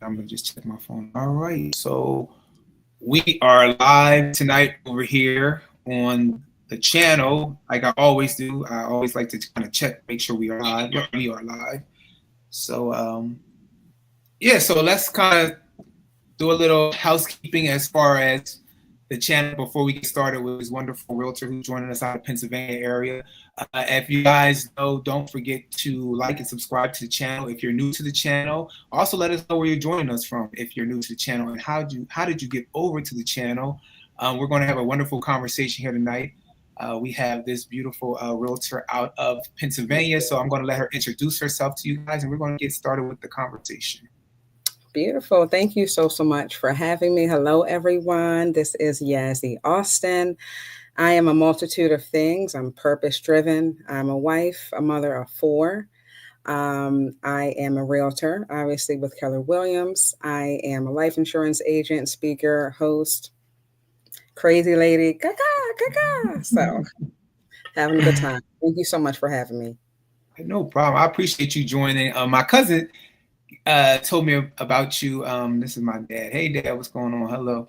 I'm gonna just check my phone. All right, so we are live tonight over here on the channel. Like I always do, I always like to kind of check, make sure we are live. Yep, we are live. So yeah, so let's kind of do a little housekeeping as far as the channel before we get started with this wonderful realtor who's joining us out of Pennsylvania area. If you guys know, don't forget to like and subscribe to the channel. If you're new to the channel, also let us know where you're joining us from. If you're new to the channel and how did you get over to the channel? We're going to have a wonderful conversation here tonight. We have this beautiful realtor out of Pennsylvania, so I'm going to let her introduce herself to you guys, and we're going to get started with the conversation. Beautiful. Thank you so much for having me. Hello, everyone. This is Yazzie Austin. I am a multitude of things. I'm purpose driven. I'm a wife, a mother of four. I am a realtor, obviously, with Keller Williams. I am a life insurance agent, speaker, host, crazy lady. So, having a good time. Thank you so much for having me. No problem. I appreciate you joining. My cousin told me about you. This is my dad. Hey, Dad, what's going on? Hello.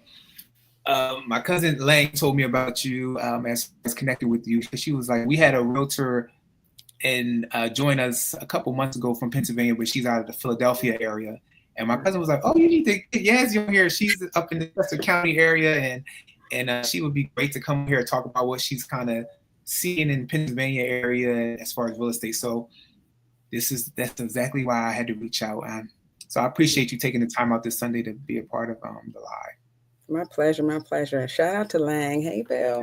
My cousin Lang told me about you as connected with you. She was like, we had a realtor and join us a couple months ago from Pennsylvania, but she's out of the Philadelphia area. And my cousin was like, "Oh, you need to get Yazzie on here. She's up in the Chester County area, and she would be great to come here and talk about what she's kind of seeing in Pennsylvania area as far as real estate." So that's exactly why I had to reach out. So I appreciate you taking the time out this Sunday to be a part of the live. My pleasure. My pleasure. And shout out to Lang. Hey, Bill.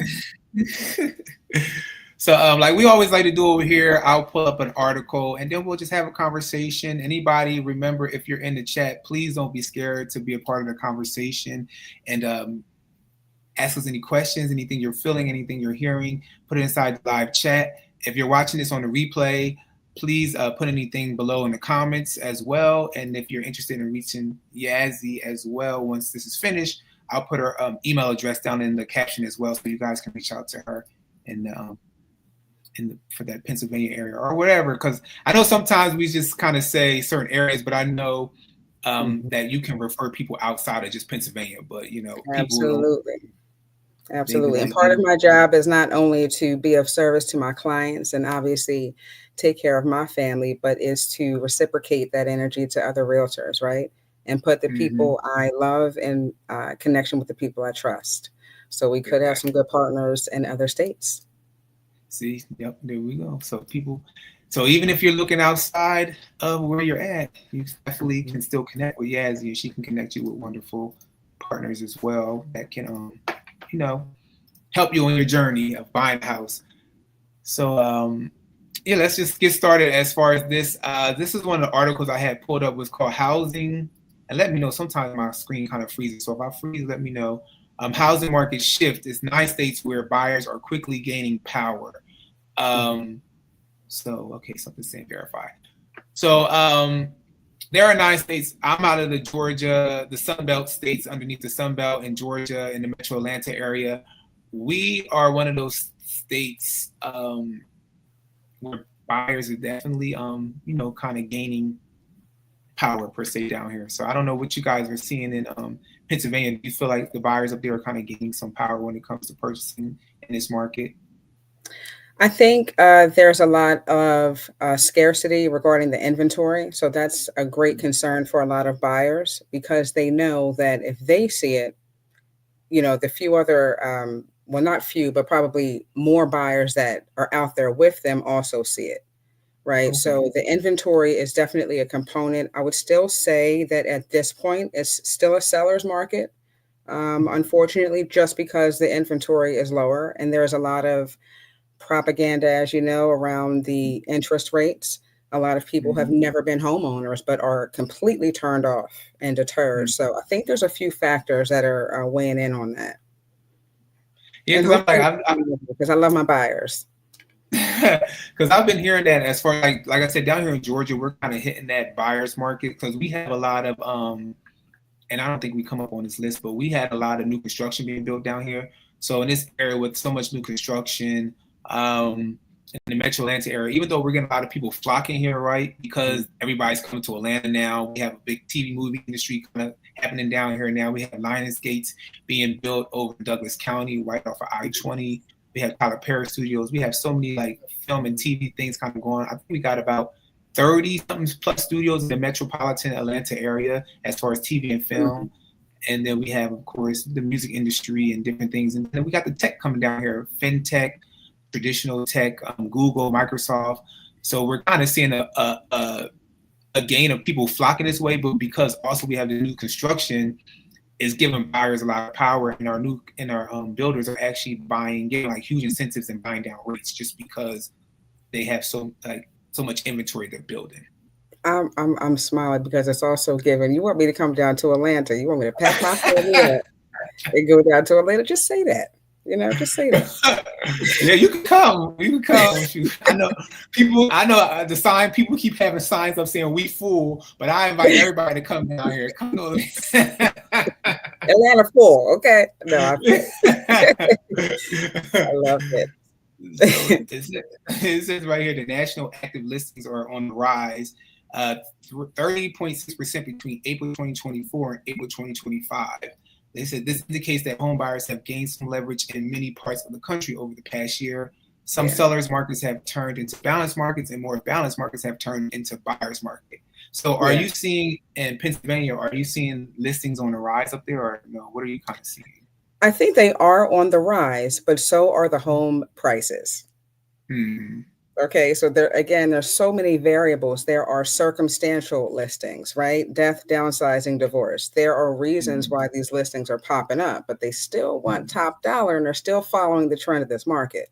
So like we always like to do over here, I'll pull up an article and then we'll just have a conversation. Anybody, remember, if you're in the chat, please don't be scared to be a part of the conversation and ask us any questions, anything you're feeling, anything you're hearing, put it inside the live chat. If you're watching this on the replay, please put anything below in the comments as well. And if you're interested in reaching Yazzie as well, once this is finished, I'll put her email address down in the caption as well, so you guys can reach out to her and for that Pennsylvania area or whatever. Because I know sometimes we just kind of say certain areas, but I know that you can refer people outside of just Pennsylvania. But you know, Absolutely. Absolutely. And part of my job is not only to be of service to my clients and obviously take care of my family, but is to reciprocate that energy to other realtors, right? And put the people I love in connection with the people I trust. So we could have some good partners in other states. See, yep, there we go. So even if you're looking outside of where you're at, you definitely can still connect with Yazzie, and she can connect you with wonderful partners as well that can, help you on your journey of buying a house. So, yeah, let's just get started as far as this. This is one of the articles I had pulled up, was called Housing. And let me know, sometimes my screen kind of freezes. So if I freeze, let me know. Housing market shift is 9 states where buyers are quickly gaining power. So, okay, something saying verify. So there are 9 states. I'm out of the Georgia, the Sun Belt states underneath the Sun Belt in Georgia in the Metro Atlanta area. We are one of those states where buyers are definitely, kind of gaining power per se down here. So I don't know what you guys are seeing in Pennsylvania. Do you feel like the buyers up there are kind of gaining some power when it comes to purchasing in this market? I think there's a lot of scarcity regarding the inventory. So that's a great concern for a lot of buyers because they know that if they see it, the few other, well, not few, but probably more buyers that are out there with them also see it. Right. Okay. So the inventory is definitely a component. I would still say that at this point, it's still a seller's market. Unfortunately, just because the inventory is lower and there's a lot of propaganda, as you know, around the interest rates. A lot of people have never been homeowners, but are completely turned off and deterred. So I think there's a few factors that are weighing in on that. Yeah, because I love my buyers. Because I've been hearing that as far like I said, down here in Georgia, we're kind of hitting that buyer's market because we have a lot of and I don't think we come up on this list, but we had a lot of new construction being built down here. So in this area with so much new construction, in the Metro Atlanta area, even though we're getting a lot of people flocking here, right? Because everybody's coming to Atlanta now. We have a big TV movie industry kind of happening down here now. We have Lionsgates being built over in Douglas County, right off of I-20. We have Tyler Perry Studios. We have so many like film and TV things kind of going on. I think we got about 30 something plus studios in the metropolitan Atlanta area as far as TV and film. And then we have, of course, the music industry and different things. And then we got the tech coming down here, fintech, traditional tech, Google, Microsoft. So we're kind of seeing a gain of people flocking this way, but because also we have the new construction is giving buyers a lot of power, and our builders are actually getting like huge incentives and buying down rates just because they have so much inventory they're building. I'm smiling because it's also given. You want me to come down to Atlanta? You want me to pack my family and go down to Atlanta? Just say that. Just say that. Yeah, you can come. You can come. Shoot. I know the sign. People keep having signs up saying "We full," but I invite everybody to come down here. Come to Atlanta full. Okay. No, I love it. So it says right here the national active listings are on the rise, 30.6% between April 2024 and April 2025. They said this indicates that home buyers have gained some leverage in many parts of the country over the past year. Some sellers markets have turned into balanced markets, and more balanced markets have turned into buyers market. So are you seeing in Pennsylvania, are you seeing listings on the rise up there, or no? What are you kind of seeing? I think they are on the rise, but so are the home prices. Okay, so there's so many variables. There are circumstantial listings, right? Death, downsizing, divorce. There are reasons why these listings are popping up, but they still want top dollar, and they're still following the trend of this market,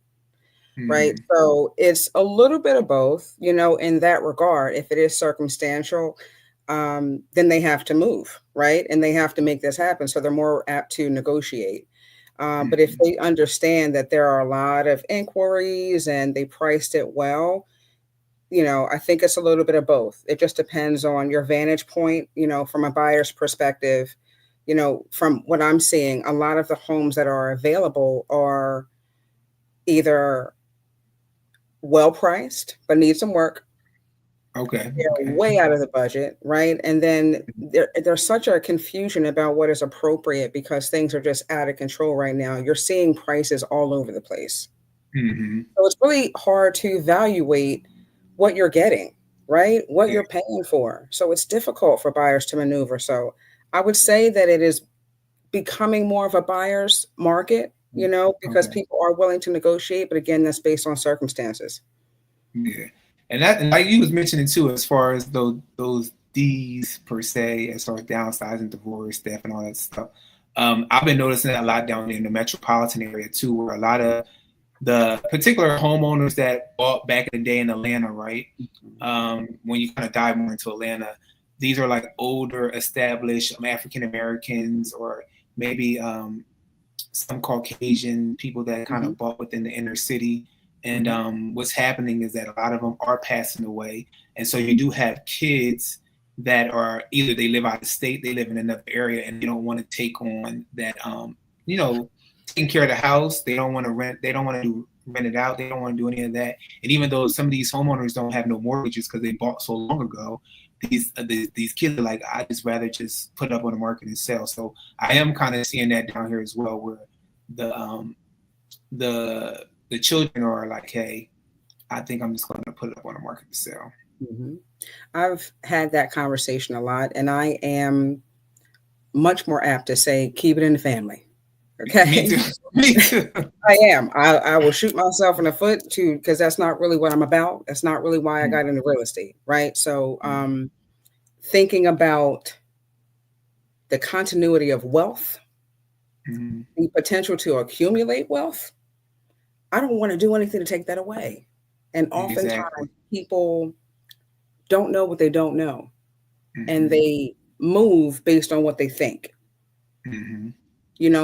right? So it's a little bit of both, in that regard. If it is circumstantial, then they have to move, right? And they have to make this happen. So they're more apt to negotiate. But if they understand that there are a lot of inquiries and they priced it well, I think it's a little bit of both. It just depends on your vantage point, from a buyer's perspective. From what I'm seeing, a lot of the homes that are available are either well priced, but need some work. Okay. They're way out of the budget, right? And then there's such a confusion about what is appropriate because things are just out of control right now. You're seeing prices all over the place. So it's really hard to evaluate what you're getting, right? What you're paying for. So it's difficult for buyers to maneuver. So I would say that it is becoming more of a buyer's market, because people are willing to negotiate. But again, that's based on circumstances. Yeah. And like you was mentioning too, as far as those D's per se, as far as downsizing, divorce, death, and all that stuff. I've been noticing that a lot down in the metropolitan area too, where a lot of the particular homeowners that bought back in the day in Atlanta, right? When you kind of dive more into Atlanta, these are like older, established African Americans, or maybe some Caucasian people that kind of bought within the inner city. And what's happening is that a lot of them are passing away. And so you do have kids that are either they live out of state, they live in another area, and they don't want to take on that, taking care of the house. They don't want to rent. They don't want to rent it out. They don't want to do any of that. And even though some of these homeowners don't have no mortgages because they bought so long ago, these kids are like, I just rather just put it up on the market and sell. So I am kind of seeing that down here as well, where the children are like, hey, I think I'm just going to put it up on the market to sell. I've had that conversation a lot, and I am much more apt to say, keep it in the family. Okay. Me too. Me too. I am. I will shoot myself in the foot too, because that's not really what I'm about. That's not really why I got into real estate. Right. So thinking about the continuity of wealth, the potential to accumulate wealth, I don't want to do anything to take that away. And oftentimes people don't know what they don't know. And they move based on what they think.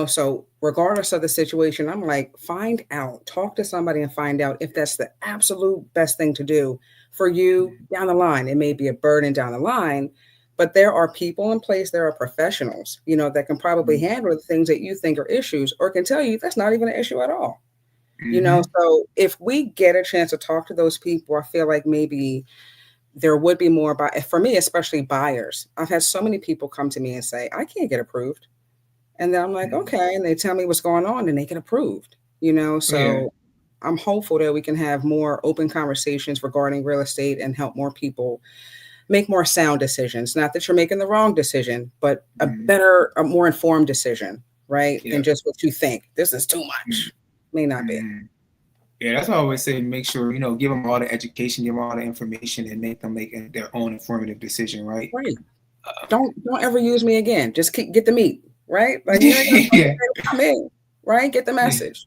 So regardless of the situation, I'm like, find out, talk to somebody and find out if that's the absolute best thing to do for you down the line. It may be a burden down the line, but there are people in place, there are professionals, that can probably handle the things that you think are issues, or can tell you that's not even an issue at all. So if we get a chance to talk to those people, I feel like maybe there would be more for me, especially buyers. I've had so many people come to me and say, I can't get approved. And then I'm like, okay. And they tell me what's going on and they get approved, so I'm hopeful that we can have more open conversations regarding real estate and help more people make more sound decisions. Not that you're making the wrong decision, but a more informed decision, right? Than just what you think. This is too much. May not be. Yeah, that's why I always say make sure, give them all the education, give them all the information, and make them make their own informative decision, right? Right. Don't ever use me again. Just get the meat, right? Like come in, right? Get the message.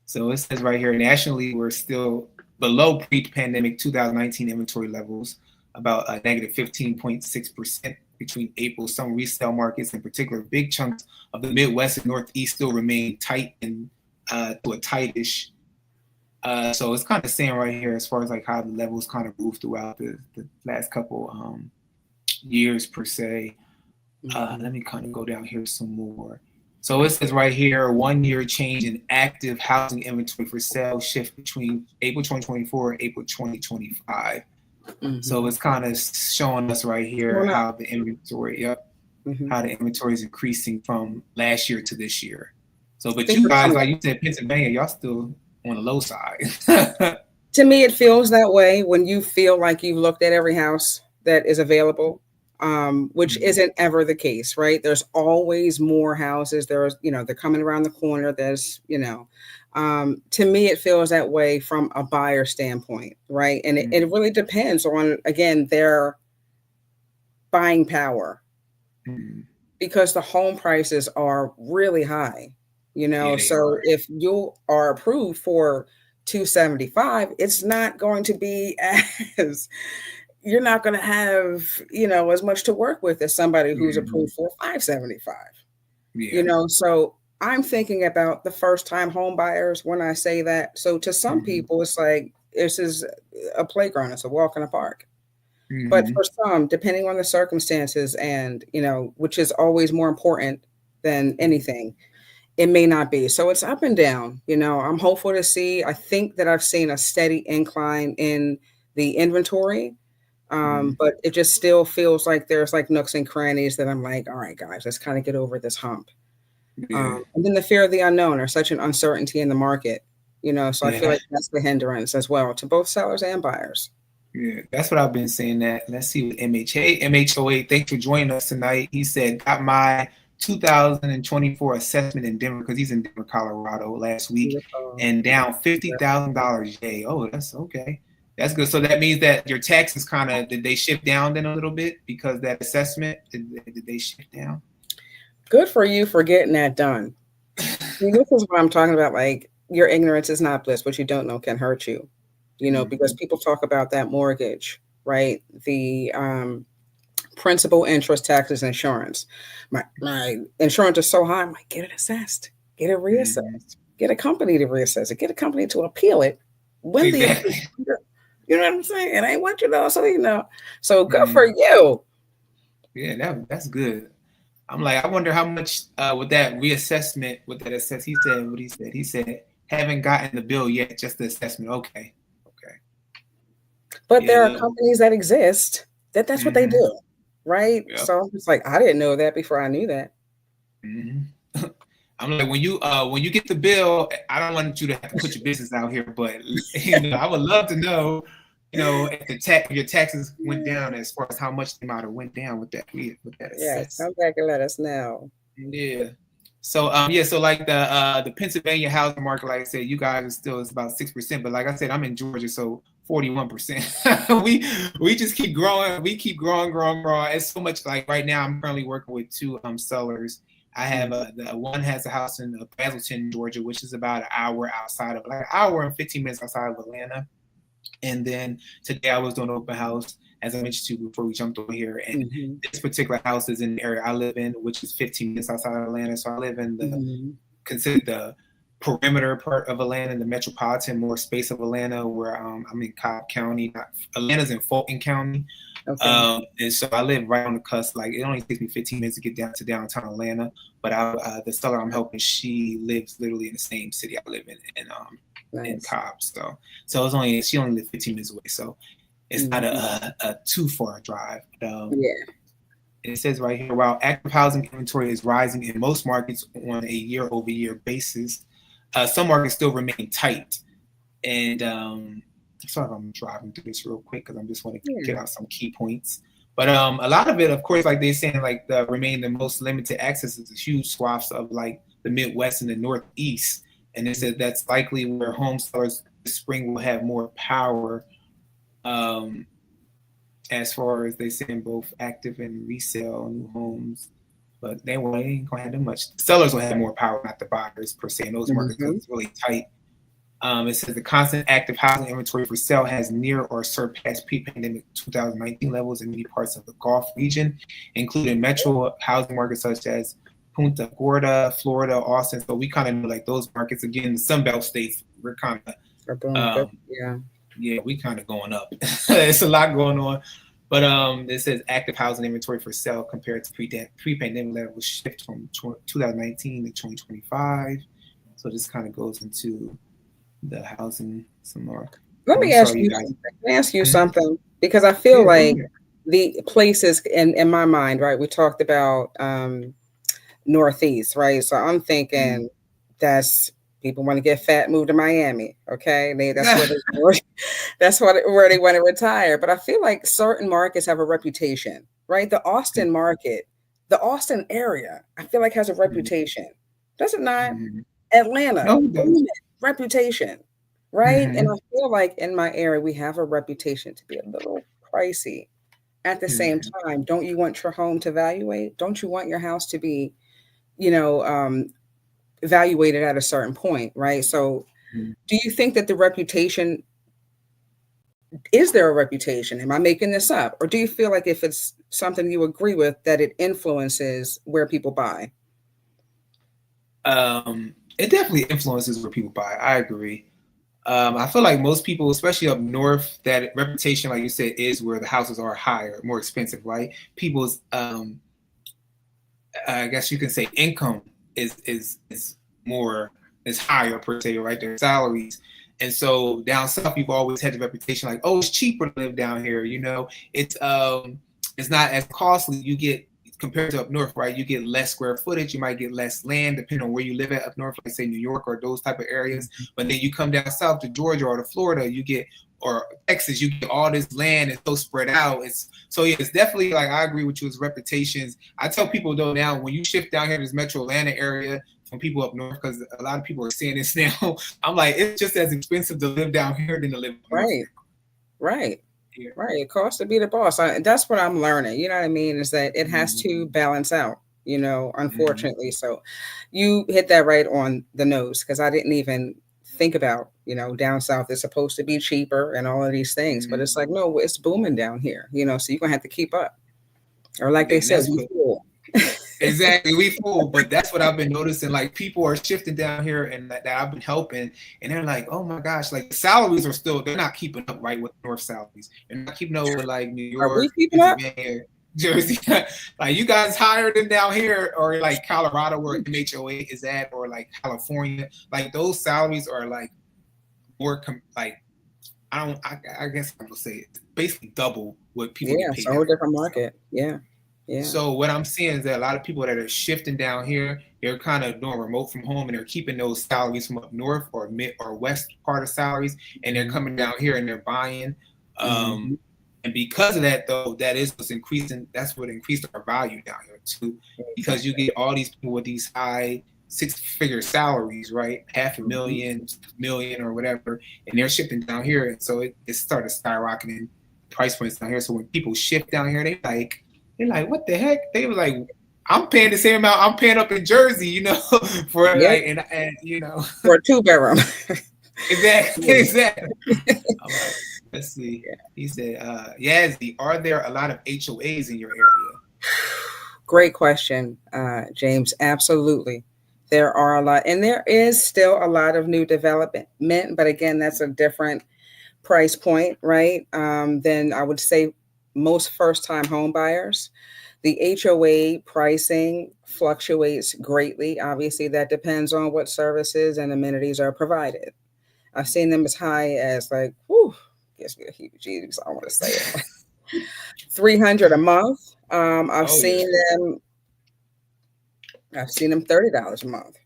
So it says right here, nationally, we're still below pre-pandemic 2019 inventory levels, about a negative 15.6% between April. Some resale markets, in particular, big chunks of the Midwest and Northeast still remain tight and to a tightish. So it's kind of saying right here as far as like how the levels kind of move throughout the last couple years per se. Let me kind of go down here some more. So it says right here, 1 year change in active housing inventory for sale shift between April 2024 and April 2025. So it's kind of showing us right here how the inventory, how the inventory is increasing from last year to this year. So, but you guys, like you said, Pennsylvania, y'all still on the low side. To me, it feels that way when you feel like you've looked at every house that is available. Which isn't ever the case, right? There's always more houses. There's, they're coming around the corner. There's, to me, it feels that way from a buyer standpoint, right? And it really depends on, again, their buying power, because the home prices are really high, so if you are approved for 275, it's not going to be as you're not going to have, as much to work with as somebody who's approved for 575. So I'm thinking about the first time home buyers when I say that. So to some people, it's like, this is a playground. It's a walk in the park. But for some, depending on the circumstances and, which is always more important than anything, it may not be. So it's up and down. I'm hopeful to see. I think that I've seen a steady incline in the inventory. But it just still feels like there's like nooks and crannies that I'm like, all right, guys, let's kind of get over this hump. And then the fear of the unknown or such an uncertainty in the market, so I feel like that's the hindrance as well to both sellers and buyers. Yeah, that's what I've been saying. That let's see what MHOA, thanks for joining us tonight. He said, got my 2024 assessment in Denver, because he's in Denver, Colorado last week, and down $50,000. Yay. Oh, that's okay. That's good. So that means that your taxes did they shift down then a little bit because that assessment, did they shift down? Good for you for getting that done. See, this is what I'm talking about. Like, your ignorance is not bliss. What you don't know can hurt you, because people talk about that mortgage, right? The principal, interest, taxes, insurance. My insurance is so high. I'm like, get it assessed, get it reassessed, get a company to reassess it, get a company to appeal it. When you know what I'm saying? It ain't what so good for you. Yeah, that's good. I'm like, I wonder how much with that reassessment, he said, haven't gotten the bill yet, just the assessment. Okay. But there are companies that exist that's what they do, right? Yep. So I'm just like, I didn't know that before I knew that. I'm like, when you get the bill, I don't want you to have to put your business out here, but I would love to know, if your taxes went down as far as how much they might have went down with that. Yeah, come back and let us know. Yeah. So so like the Pennsylvania housing market, like I said, you guys is about 6%, but like I said, I'm in Georgia, so 41%. we just keep growing. We keep growing. It's so much. Like right now, I'm currently working with two sellers. I have the one has a house in Braselton, Georgia, which is about an hour outside of, like an hour and 15 minutes outside of Atlanta. And then today I was doing an open house, as I mentioned to you before we jumped over here. And this particular house is in the area I live in, which is 15 minutes outside of Atlanta. So I live in the considered the perimeter part of Atlanta, the metropolitan more space of Atlanta, where I'm in Cobb County. Atlanta's in Fulton County. Okay. And so I live right on the cusp. Like it only takes me 15 minutes to get down to downtown Atlanta. But the seller I'm helping, she lives literally in the same city I live in Nice. Cobb. So she only lives 15 minutes away. So it's not a too far drive. Yeah. It says right here, while active housing inventory is rising in most markets on a year-over-year basis, some markets still remain tight. And sorry if I'm driving through this real quick because I just want to get out some key points. But a lot of it, of course, like they're saying, like remain the most limited access is huge swaths of like the Midwest and the Northeast. And they said that's likely where home sellers this spring will have more power. As far as they saying both active and resale new homes, but they ain't gonna have that much. The sellers will have more power, not the buyers per se in those markets because it's really tight. It says the constant active housing inventory for sale has near or surpassed pre-pandemic 2019 levels in many parts of the Gulf region, including metro housing markets such as Punta Gorda, Florida, Austin. So we kind of know like those markets again, the Sunbelt states. We're kind of yeah, we kind of going up. It's a lot going on. But it says active housing inventory for sale compared to pre-pandemic levels shift from 2019 to 2025. So this kind of goes into the housing some more. Let me ask you something because I feel like the places in my mind, right? We talked about Northeast, right? So I'm thinking that's people want to get fat, move to Miami. Okay, that's where they want to retire. But I feel like certain markets have a reputation, right? The Austin market, the Austin area, I feel like has a reputation. Does it not? Atlanta, reputation, right? And I feel like in my area we have a reputation to be a little pricey. At the same time, don't you want your home to evaluate? Don't you want your house to be, evaluated at a certain point, right? So do you think that the reputation, is there a reputation? Am I making this up? Or do you feel like if it's something you agree with, that it influences where people buy? It definitely influences where people buy. I agree. I feel like most people, especially up north, that reputation, like you said, is where the houses are higher, more expensive, right? People's, I guess you can say, income is higher per se, right? Their salaries. And so down south, you've always had the reputation like, oh, it's cheaper to live down here. It's not as costly. You get compared to up north, right? You get less square footage. You might get less land, depending on where you live at up north, like say New York or those type of areas. But then you come down south to Georgia or to Florida, or Texas, you get all this land. It's so spread out. It's definitely like I agree with you. It's reputations. I tell people though now, when you shift down here to this Metro Atlanta area, from people up north, because a lot of people are saying this now. I'm like, it's just as expensive to live down here than to live up north. Right. It costs to be the boss. That's what I'm learning. You know what I mean? Is that it has to balance out, unfortunately. So you hit that right on the nose because I didn't even think about, down south is supposed to be cheaper and all of these things. But it's like, no, it's booming down here, so you're going to have to keep up. Or like they said, we fool. Exactly, we fool. But that's what I've been noticing. Like people are shifting down here, and that I've been helping, and they're like, "Oh my gosh!" Like salaries they're not keeping up right with North salaries. They're not keeping up with like New York, are we keeping up? Jersey. Like you guys higher than down here, or like Colorado where MHOA is at, or like California. Like those salaries are like more I guess I'm gonna say it's basically double what people get paid. Yeah, it's a whole different market. Yeah. Yeah. So what I'm seeing is that a lot of people that are shifting down here, they're kind of doing remote from home, and they're keeping those salaries from up north or mid or west part of salaries, and they're coming down here and they're buying. And because of that, though, that is what's increasing. That's what increased our value down here too, because you get all these people with these high six-figure salaries, right? $500,000, million, or whatever, and they're shifting down here, and so it started skyrocketing price points down here. So when people shift down here, they're like, what the heck? They were like, I'm paying the same amount I'm paying up in Jersey, for like, and for a 2-bedroom. Exactly. I'm like, let's see. He said, Yazzie, are there a lot of HOAs in your area? Great question, James. Absolutely. There are a lot, and there is still a lot of new development, but again, that's a different price point, right? Then I would say most first-time home buyers. The HOA pricing fluctuates greatly. Obviously, that depends on what services and amenities are provided. I've seen them as high as like, whew, gives me a heebie-jeebies. I want to say it, 300 a month. I've Oh yeah. seen them. I've seen them $30 a month.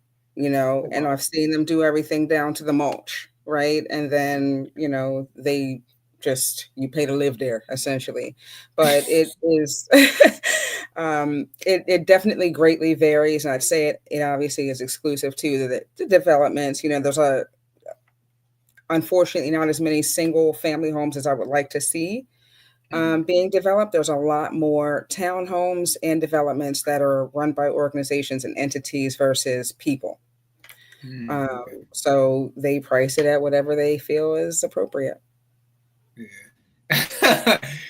Oh, And wow. I've seen them do everything down to the mulch, right? And then they just you pay to live there essentially. But it is, it definitely greatly varies, and I'd say it obviously is exclusive to the developments. There's unfortunately not as many single family homes as I would like to see being developed. There's a lot more townhomes and developments that are run by organizations and entities versus people. Okay. So they price it at whatever they feel is appropriate. Yeah.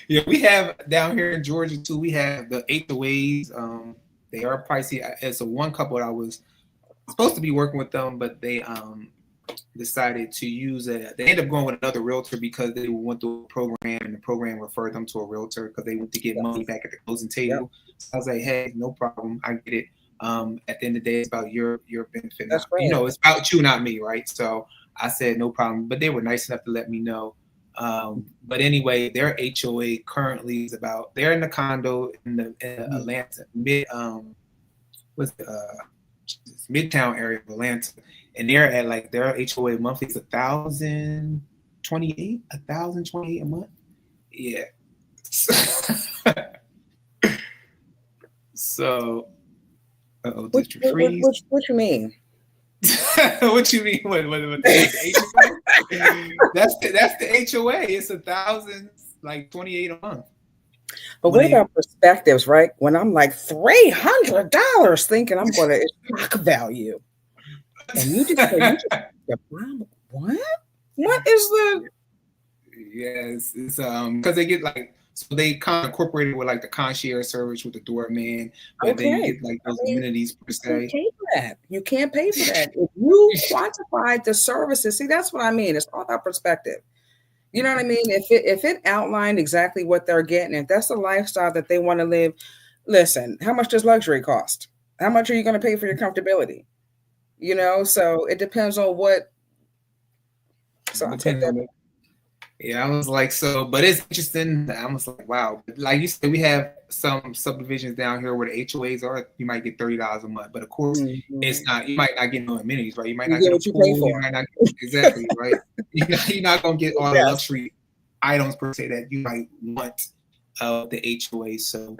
Yeah, we have down here in Georgia too. We have the HOAs. They are pricey. It's a one couple that I was supposed to be working with them, but they decided to use it. They ended up going with another realtor because they went through a program, and the program referred them to a realtor because they went to get money back at the closing Yep, table. So I was like, hey, no problem, I get it. At the end of the day, it's about your benefit, that's not right. it's about you, not me, right? So I said no problem, but they were nice enough to let me know. But anyway, their HOA currently is about they're in the condo in Mm. Atlanta what's the, Midtown area of Atlanta, and they're at like their HOA monthly is 1,028 a month. Yeah. So, What, did you what, what, freeze? what, what you mean? What you mean? What the HOA? That's the HOA. It's 1,028 a month. But When what they about perspectives, right? When I'm like $300 thinking I'm going to shock value, and you what? What is the Yes, it's because they get like so they kind of incorporated with like the concierge service with the doorman, but then you okay? get like I those mean, amenities per you can't se. pay for that. You can't pay for that. If you quantified the services, see, that's what I mean. It's all about perspective. You know what I mean? If it outlined exactly what they're getting, if that's the lifestyle that they want to live, listen, how much does luxury cost? How much are you going to pay for your comfortability? So it depends on what. So I take Depending that. on it. Yeah, I was like, so, but it's interesting. I was like, wow. Like you said, we have some subdivisions down here where the HOAs are, you might get $30 a month. But of course, it's Mhm. not, you might not get no amenities, right? You might You not get get a what you pay pool, you for. might not get, exactly, right? You're not going to get all the Yes. luxury items per se that you might want of the HOA. So,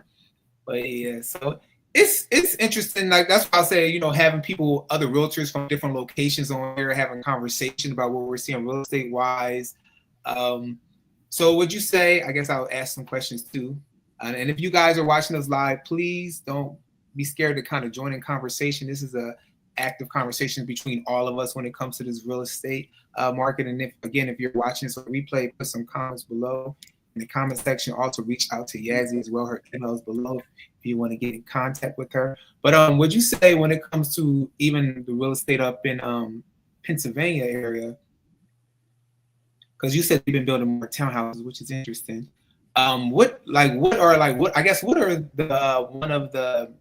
but yeah, so it's interesting. Like that's why I say, having people, other realtors from different locations on here, having conversation about what we're seeing real estate wise. Um, so would you say? I guess I'll ask some questions too. And if you guys are watching us live, please don't be scared to kind of join in conversation. This is a active conversation between all of us when it comes to this real estate market. And if you're watching this on replay, put some comments below in the comment section. Also reach out to Yazzie as well. Her email is below if you want to get in contact with her. But would you say when it comes to even the real estate up in Pennsylvania area, because you said you've been building more townhouses, which is interesting. What are the one of the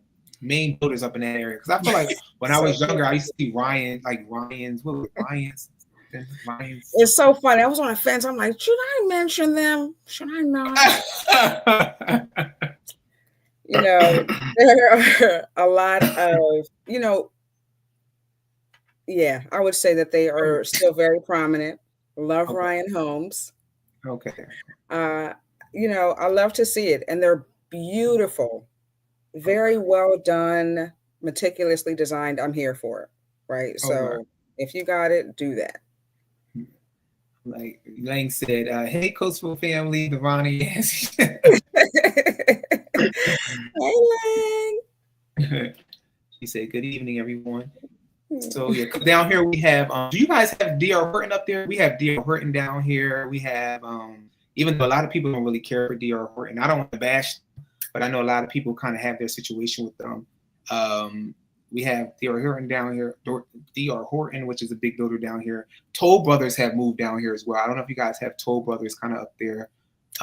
main builders up in that area? Because I feel like when I So was younger, I funny. used to see Ryan's, what was it, Ryan's It's so funny. I was on the fence. I'm like, should I mention them? Should I not? something. There are a lot of, yeah, I would say that they are still very prominent. Love Okay. Ryan Holmes. Okay. Uh, I love to see it. And they're beautiful, very Okay. well done, meticulously designed. I'm here for it. Right. Okay. So if you got it, do that. Like Lang said, hey, Coastal family, Devani. Hey, He said, good evening, everyone. Lang. So yeah, down here we have. Do you guys have DR Horton up there? We have DR Horton down here. We have, even though a lot of people don't really care for DR Horton, I don't want to bash, but I know a lot of people kind of have their situation with them. We have DR Horton down here, DR Horton, which is a big builder down here. Toll Brothers have moved down here as well. I don't know if you guys have Toll Brothers kind of up there.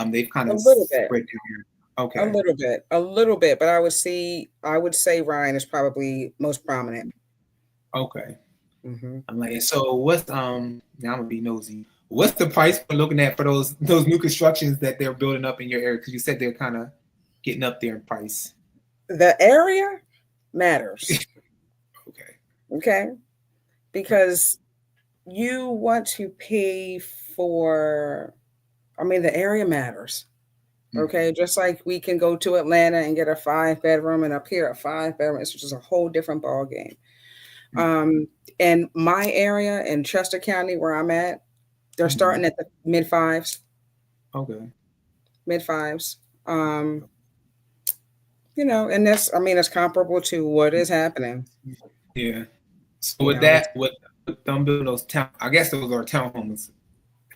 They've kind A of little bit. spread down here. A Okay. little bit, but I would say Ryan is probably most prominent. Okay. Hmm. I'm like, so what's now I'm gonna be nosy. What's the price we're looking at for those new constructions that they're building up in your area? Because you said they're kind of getting up there in price. The area matters, Okay. okay? Because you want to pay for, I mean, the area matters. Okay, just like we can go to Atlanta and get a 5 bedroom, and up here a 5 bedroom, it's just a whole different ball game. In my area in Chester County, where I'm at, they're starting at the mid fives. Okay. Mid fives. You know, and that's, I mean, it's comparable to what is happening. Yeah. So You with know, that, with them building those I guess those are townhomes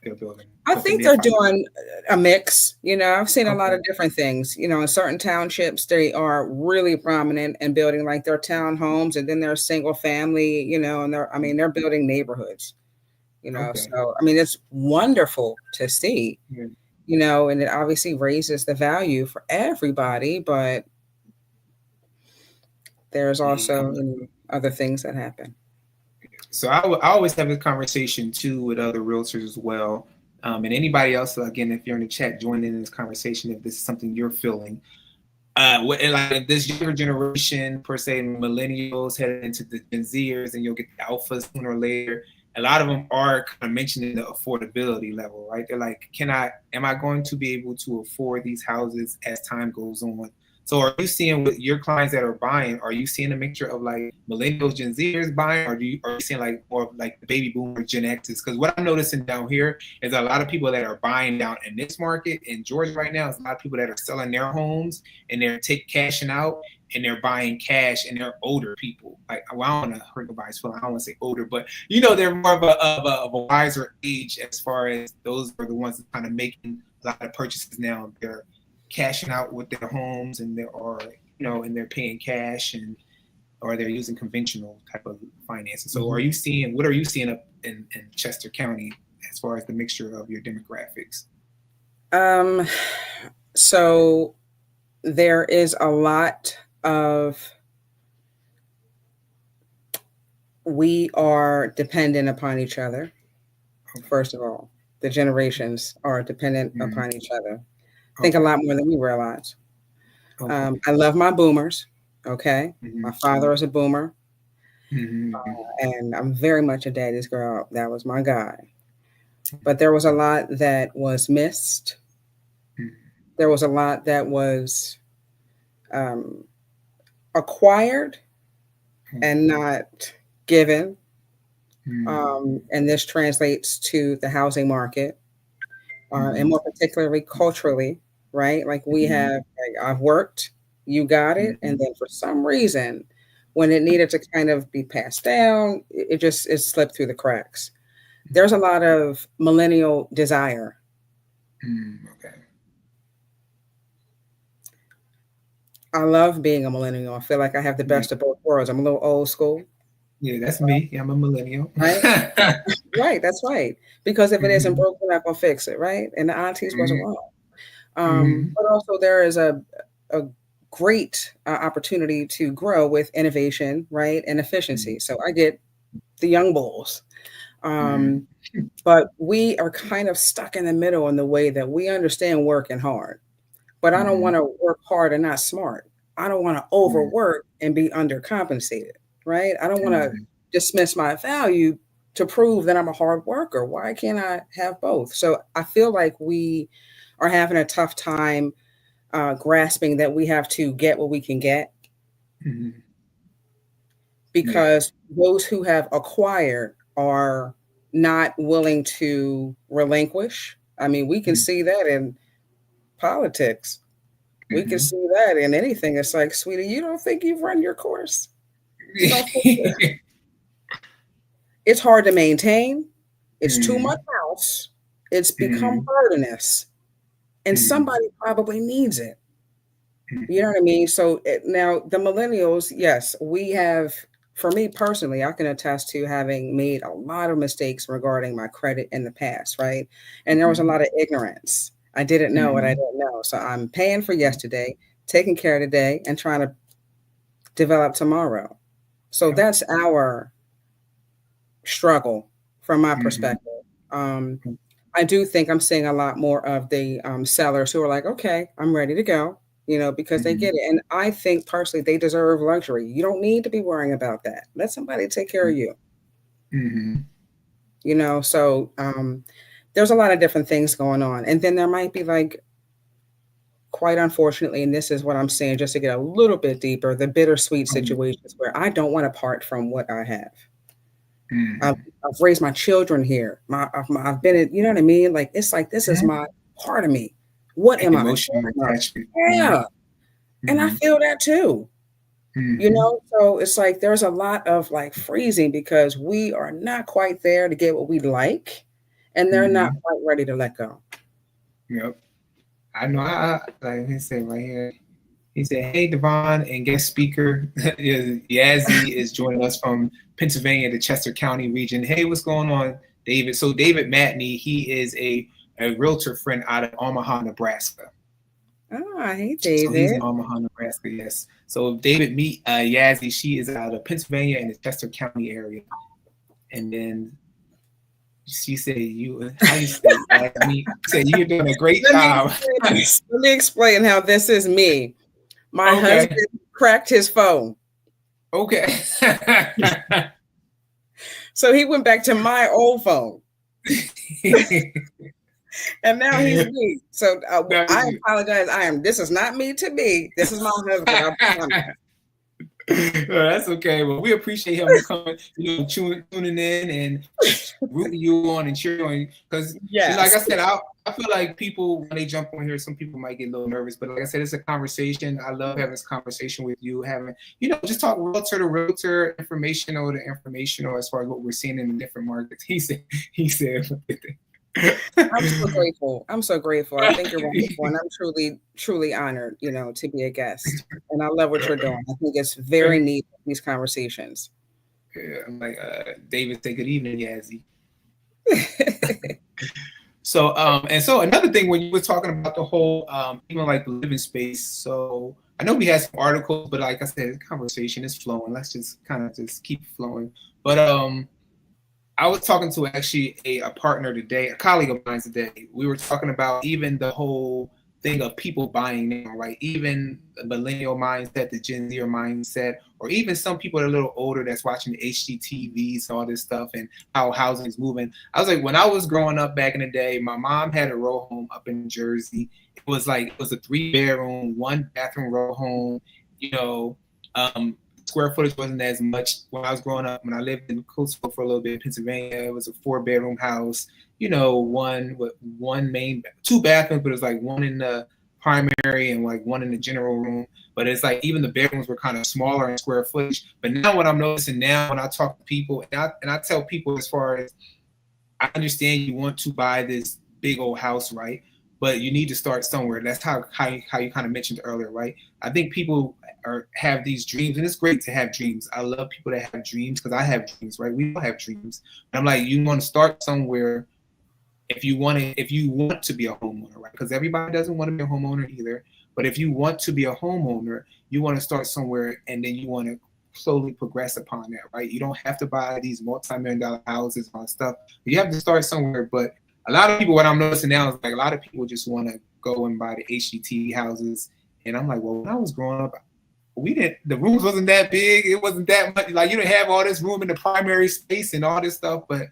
they're building. I With the think they're mid-five. doing a mix. You know, I've seen a lot Okay. of different things. You know, in certain townships, they are really prominent in building like their townhomes, and then they're single family. You know, and they're building neighborhoods. You know, Okay. so I mean, it's wonderful to see. Yeah. You know, and it obviously raises the value for everybody, but there's also other things that happen. So I always have this conversation too with other realtors as well. And anybody else, again, if you're in the chat, join in this conversation if this is something you're feeling. Like this younger generation, per se, millennials heading into the Gen Zers, and you'll get the alphas sooner or later. A lot of them are kind of mentioning the affordability level, right? They're like, am I going to be able to afford these houses as time goes on? So are you seeing with your clients that are buying, are you seeing a mixture of like millennials, Gen Zers buying, or are you seeing like more of like the baby boomer Gen X's? Because what I'm noticing down here is a lot of people that are buying down in this market in Georgia right now is a lot of people that are selling their homes and they're cashing out and they're buying cash, and they're older people. Like, well, I don't want to hurt nobody's feelings. I don't want to say older, but you know, they're more of a wiser age as far as those are the ones that kind of making a lot of purchases now. They're cashing out with their homes, and and they're paying cash, or they're using conventional type of financing. So what are you seeing up in Chester County as far as the mixture of your demographics? So there is a lot of, we are dependent upon each other. First of all, the generations are dependent upon each other. I think a lot more than we realize. I love my boomers. Okay. My father is a boomer. And I'm very much a daddy's girl. That was my guy. But there was a lot that was missed. There was a lot that was acquired and not given. And this translates to the housing market, and more particularly culturally, right? Like we have, like, I've worked, you got it. And then for some reason, when it needed to kind of be passed down, it slipped through the cracks. There's a lot of millennial desire. Okay. I love being a millennial. I feel like I have the best of both worlds. I'm a little old school. Yeah, that's me. I'm a millennial. Right? Right, that's right. Because if it isn't broke, we're not gonna fix it, right? And the aunties wasn't wrong. But also there is a great opportunity to grow with innovation, right, and efficiency. So I get the young bulls. But we are kind of stuck in the middle in the way that we understand working hard. But I don't want to work hard and not smart. I don't want to overwork and be undercompensated, right? I don't want to dismiss my value to prove that I'm a hard worker. Why can't I have both? So I feel like we are having a tough time grasping that we have to get what we can get, because those who have acquired are not willing to relinquish. I mean, we can see that in politics. We can see that in anything. It's like, sweetie, you don't think you've run your course? You don't think it's hard to maintain. It's too much house. It's become burdenous. And somebody probably needs it. You know what I mean? So now the millennials, yes, we have, for me personally, I can attest to having made a lot of mistakes regarding my credit in the past, right? And there was a lot of ignorance. I didn't know what I Mhm. didn't know. So I'm paying for yesterday, taking care of today, and trying to develop tomorrow. So Yep. that's our struggle from my Mhm. perspective. Um, I do think I'm seeing a lot more of the sellers who are like, okay, I'm ready to go, because they Mhm. get it. And I think personally they deserve luxury. You don't need to be worrying about that. Let somebody take care of you, Mhm. So there's a lot of different things going on. And then there might be like, quite unfortunately, and this is what I'm saying, just to get a little bit deeper, the bittersweet Mhm. situations where I don't want to part from what I have. I've, Mhm. I've raised my children here. I've been in, you know what I mean? Like, it's like, this is my part of me. What am I Emotional giving up? attachment. Yeah. And I Mhm. feel that too, Mhm. So it's like, there's a lot of like freezing because we are not quite there to get what we like. And they're not Mhm. quite ready to let go. Yep. I know. Like he said right here. He said, "Hey, Devon, and guest speaker Yazzie is joining us from Pennsylvania, the Chester County region. Hey, what's going on, David? So David Matney, he is a realtor friend out of Omaha, Nebraska. Ah, hey, So he's in David. Omaha, Nebraska. Yes. So if David meet Yazzie, she is out of Pennsylvania in the Chester County area. And then she said, "You, how you say, me? Said you're doing a great Let me job." explain this. Let me explain how this is me. My Okay. husband cracked his phone. Okay. So he went back to my old phone. And now he's me. So I apologize. This is not me to me. This is my husband. I promise. That's okay. Well, we appreciate him coming, tuning in and just rooting you on and cheering on you. Because, like Yes. I said, I feel like people, when they jump on here, some people might get a little nervous. But like I said, it's a conversation. I love having this conversation with you, having, just talk realtor to realtor, informational to informational as far as what we're seeing in the different markets. He said, I'm so grateful. I'm so grateful. I think you're wonderful. And I'm truly, truly honored, to be a guest. And I love what you're doing. I think it's very neat, these conversations. Yeah, I'm like, David, say good evening, Yazzie. So, and so another thing when you were talking about the whole, even like the living space. So I know we had some articles, but like I said, the conversation is flowing. Let's just kind of just keep flowing. But I was talking to actually a partner today, a colleague of mine today. We were talking about even the whole thing of people buying now, right? Even the millennial mindset, the Gen Z mindset, or even some people that are a little older that's watching the HGTVs and all this stuff and how housing is moving. I was like, when I was growing up back in the day, my mom had a row home up in Jersey. It was a 3-bedroom, 1-bathroom row home, you know, square footage wasn't as much when I was growing up. When I lived in Coatesville for a little bit in Pennsylvania, it was a 4-bedroom house. One with two bathrooms, but it was like one in the primary and like one in the general room. But it's like even the bedrooms were kind of smaller in square footage. But now what I'm noticing now when I talk to people and I tell people as far as I understand you want to buy this big old house, right? But you need to start somewhere. That's how you kind of mentioned earlier, right? I think people have these dreams, and it's great to have dreams. I love people that have dreams because I have dreams, right? We all have dreams. And I'm like, you want to start somewhere if you want to be a homeowner, right? Because everybody doesn't want to be a homeowner either. But if you want to be a homeowner, you want to start somewhere, and then you want to slowly progress upon that, right? You don't have to buy these multi-million-dollar houses and stuff. You have to start somewhere. But a lot of people, what I'm noticing now is like a lot of people just want to go and buy the HGTV houses, and I'm like, well, when I was growing up, the rooms wasn't that big. It wasn't that much. Like you didn't have all this room in the primary space and all this stuff. But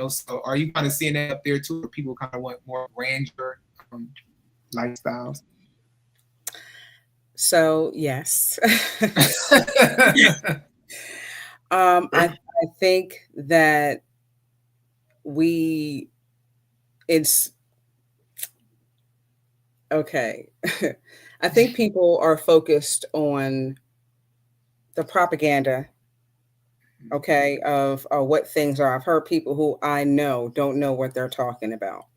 so are you kind of seeing that up there too, where people kind of want more grandeur lifestyles? So yes. I think that it's okay. I think people are focused on the propaganda, okay, of what things are. I've heard people who I know don't know what they're talking about.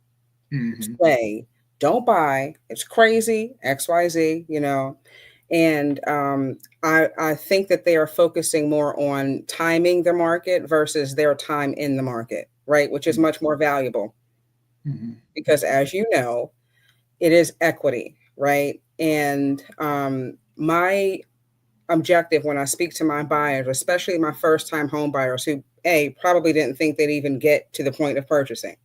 Mm-hmm. Say, don't buy, it's crazy, XYZ, And I think that they are focusing more on timing the market versus their time in the market, right? Which is much more valuable Mm-hmm. because, as you know, it is equity, right? And my objective when I speak to my buyers, especially my first time home buyers who probably didn't think they'd even get to the point of purchasing.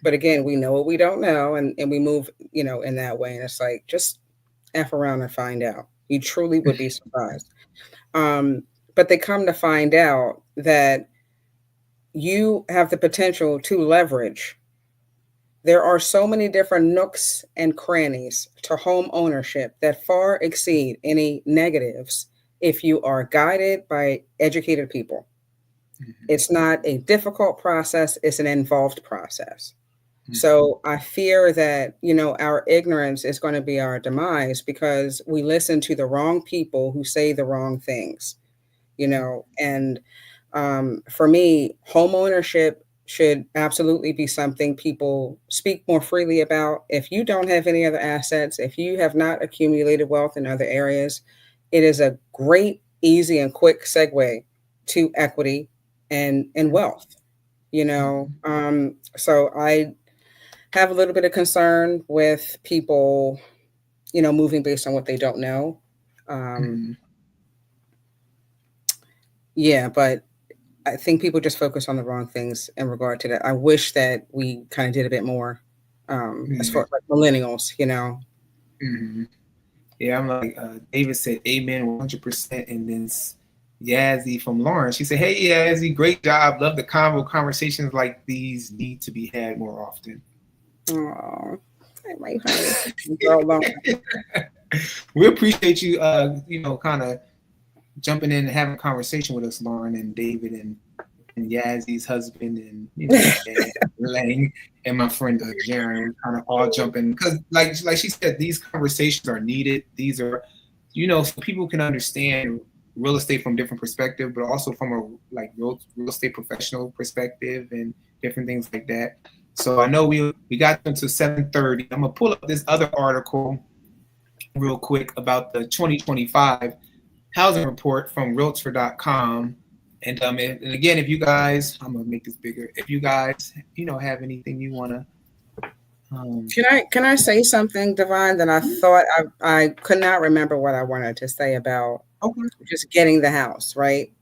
But again, we know what we don't know, and we move, in that way. And it's like, just F around and find out. You truly would be surprised. But they come to find out that you have the potential to leverage. There are so many different nooks and crannies to home ownership that far exceed any negatives if you are guided by educated people. It's not a difficult process, it's an involved process. So I fear that, our ignorance is going to be our demise because we listen to the wrong people who say the wrong things, and for me, home ownership should absolutely be something people speak more freely about. If you don't have any other assets, if you have not accumulated wealth in other areas, it is a great, easy, and quick segue to equity and wealth, So I have a little bit of concern with people, moving based on what they don't know. Yeah, but I think people just focus on the wrong things in regard to that. I wish that we kind of did a bit more as far as like millennials, Yeah, I'm like, David said, amen, 100%. And then Yazzie from Lawrence, she said, hey, Yazzie, great job. Love the conversations like these need to be had more often. Oh, we appreciate you, kind of jumping in and having a conversation with us, Lauren and David and Yazzie's husband and and Lang and my friend Jaren, kind of all jumping because, like she said, these conversations are needed. These are, so people can understand real estate from different perspective, but also from a real estate professional perspective and different things like that. So I know we got them to 7:30. I'm gonna pull up this other article real quick about the 2025 housing report from Realtor.com. And again, if you guys, I'm gonna make this bigger. If you guys, have anything you wanna, can I say something, Divine? That I thought I could not remember what I wanted to say about just getting the house right.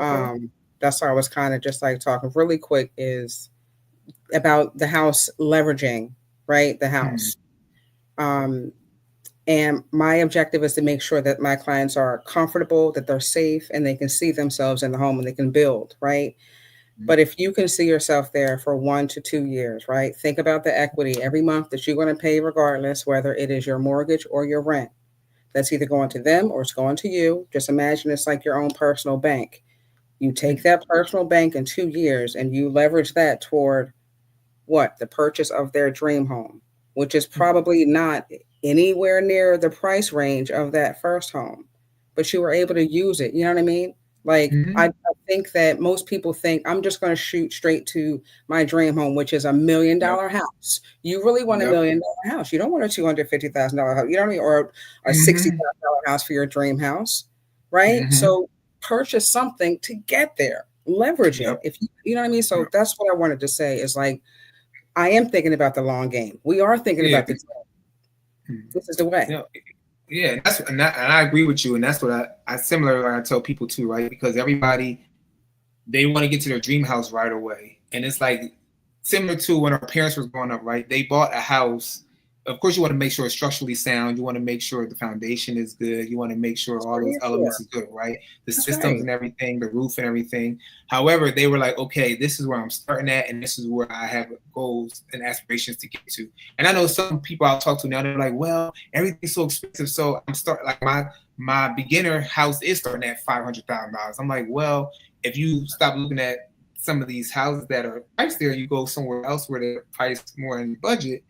Okay. That's why I was kind of just like talking really quick is about the house leveraging, right? The house. And my objective is to make sure that my clients are comfortable, that they're safe, and they can see themselves in the home and they can build, right? But if you can see yourself there for 1 to 2 years, right? Think about the equity every month that you're going to pay regardless, whether it is your mortgage or your rent. That's either going to them or it's going to you. Just imagine it's like your own personal bank. You take that personal bank in 2 years and you leverage that toward what? The purchase of their dream home, which is probably not anywhere near the price range of that first home, but you were able to use it. You know what I mean? Like, I think that most people think I'm just going to shoot straight to my dream home, which is $1 million house. You really want $1 million house. You don't want a $250,000 house. You know what I mean? Or a $60,000 house for your dream house, right? So purchase something to get there. Leverage it. If you know what I mean? So that's what I wanted to say is like, I am thinking about the long game. We are thinking about the dream. This is the way. Yeah, and I agree with you, and that's what I similarly I tell people too, right? Because everybody, they want to get to their dream house right away, and it's like similar to when our parents were growing up, right? They bought a house. Of course, you want to make sure it's structurally sound. You want to make sure the foundation is good. You want to make sure all those elements is good, right? The systems and everything, the roof and everything. However, they were like, okay, this is where I'm starting at, and this is where I have goals and aspirations to get to. And I know some people I'll talk to now, they're like, well, everything's so expensive, so I'm starting like my beginner house is starting at $500,000. I'm like, well, if you stop looking at some of these houses that are priced there, you go somewhere else where they're priced more in budget.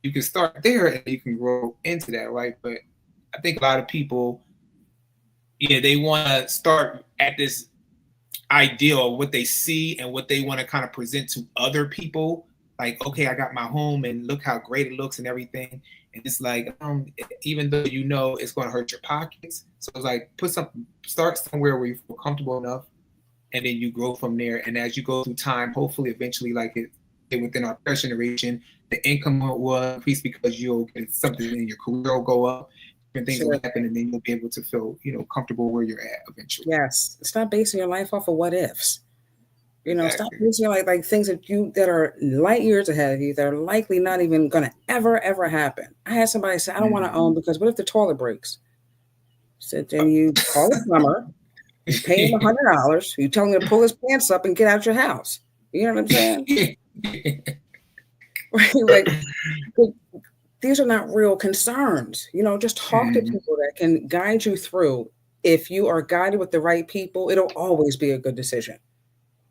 You can start there and you can grow into that, right? But I think a lot of people, they want to start at this ideal of what they see and what they want to kind of present to other people. Like, okay, I got my home and look how great it looks and everything. And it's like, even though it's going to hurt your pockets. So it's like, start somewhere where you feel comfortable enough, and then you grow from there. And as you go through time, hopefully, eventually, like within our parents' generation, the income will increase because you'll get something in your career will go up, different things will happen, and then you'll be able to feel, comfortable where you're at eventually. Yes. Stop basing your life off of what ifs. Exactly. Stop basing like things that are light years ahead of you that are likely not even going to ever happen. I had somebody say, I don't want to own because what if the toilet breaks? So then you call a plumber, you pay him $100, you tell him to pull his pants up and get out your house. You know what I'm saying? Like, these are not real concerns. Just talk to people that can guide you through. If you are guided with the right people, it'll always be a good decision.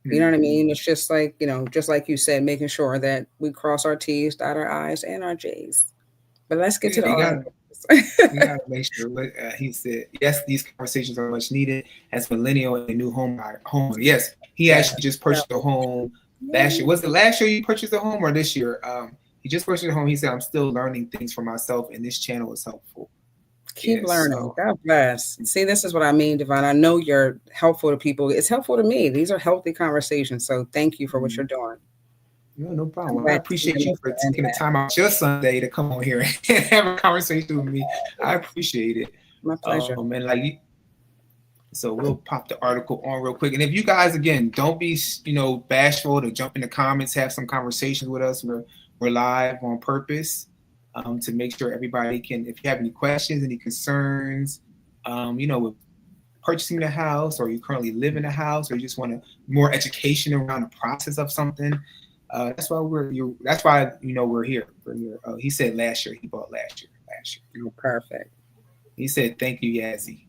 You know what I mean? It's just like, just like you said, making sure that we cross our T's, dot our I's, and our J's. But let's get to the article. You gotta make sure. He said, yes, these conversations are much needed as millennial and new home. Yes, he actually just purchased a home last year. Was it last year you purchased a home or this year? He just purchased a home. He said, I'm still learning things for myself, and this channel is helpful. Keep learning. So. God bless. See, this is what I mean, Devon. I know you're helpful to people. It's helpful to me. These are healthy conversations. So thank you for what you're doing. No problem. I appreciate you for taking the time out your Sunday to come on here and have a conversation with me. I appreciate it. My pleasure. So we'll pop the article on real quick. And if you guys, again, don't be, bashful to jump in the comments, have some conversations with us. We're live on purpose to make sure everybody can, if you have any questions, any concerns, with purchasing the house, or you currently live in a house, or you just want more education around the process of something. That's why we're here. We're here. He said last year. He bought last year. Oh, perfect. He said, thank you, Yazzie.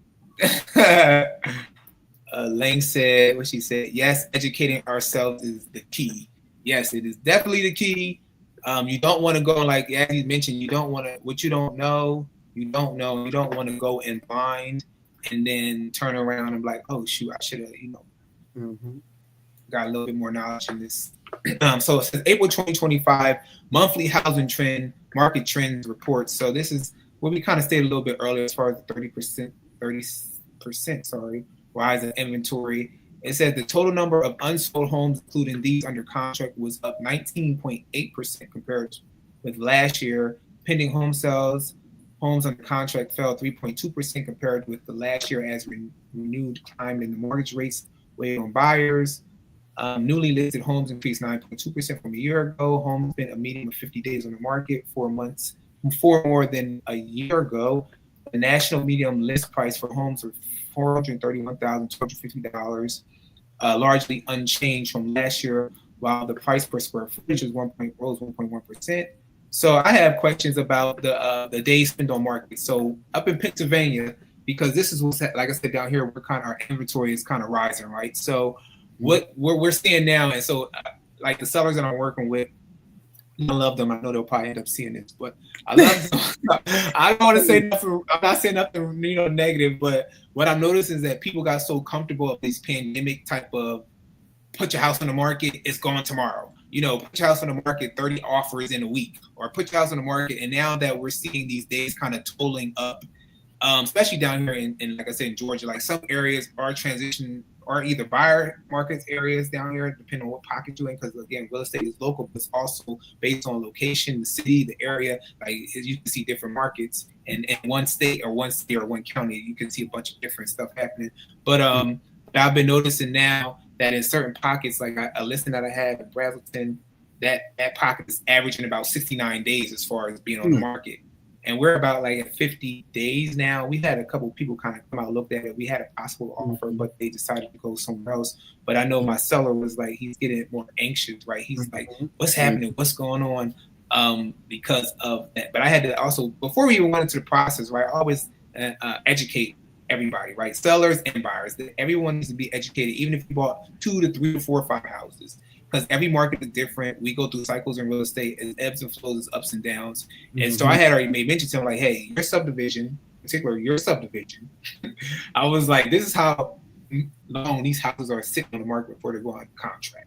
Lang said what she said. Yes, educating ourselves is the key. Yes, it is definitely the key. You don't want to go, like Yazzie mentioned, you don't want to, what you don't know, you don't know. You don't want to go in blind and then turn around and be like, oh, shoot, I should have, got a little bit more knowledge in this. So it says April 2025 monthly housing trend market trends report. So this is what we kind of stated a little bit earlier as far as the 30% rise in inventory. It said the total number of unsold homes, including these under contract, was up 19.8% compared with last year. Pending home sales, homes under contract fell 3.2% compared with the last year as renewed climb in the mortgage rates weighed on buyers. Newly listed homes increased 9.2% from a year ago. Homes spent a median of 50 days on the market, 4 months, 4 more than a year ago. The national median list price for homes was $431,250, largely unchanged from last year, while the price per square footage rose 1.1%. So I have questions about the days spent on market. So up in Pennsylvania, because this is what's, like I said, down here, our inventory is kind of rising, right? So what we're seeing now, and so like the sellers that I'm working with, I love them. I know they'll probably end up seeing this, but I love them. I don't want to say nothing. I'm not saying nothing, negative, but what I'm noticing is that people got so comfortable with these pandemic type of put your house on the market, it's gone tomorrow. Put your house on the market, 30 offers in a week, or put your house on the market. And now that we're seeing these days kind of tolling up, especially down here in, like I said, in Georgia, like some areas are transitioning, or either buyer markets areas down here, depending on what pocket you're in, because again, real estate is local, but it's also based on location, the city, the area. Like you can see different markets, and in one state or one county, you can see a bunch of different stuff happening. But I've been noticing now that in certain pockets, like a listing that I had in Brazelton, that pocket is averaging about 69 days as far as being on the market. And we're about like at 50 days now. We had a couple of people kind of come out and looked at it. We had a possible offer, but they decided to go somewhere else. But I know my seller was like, he's getting more anxious, right? He's like, what's happening? What's going on? Because of that. But I had to also, before we even went into the process, right, I always educate everybody, right? Sellers and buyers. Everyone needs to be educated, even if you bought 2 to 3 to 4 or 5 houses. Because every market is different. We go through cycles in real estate, as ebbs and flows, ups and downs. And so I had already made mention to him, like, hey, your subdivision, particularly your subdivision, I was like, this is how long these houses are sitting on the market before they go on contract.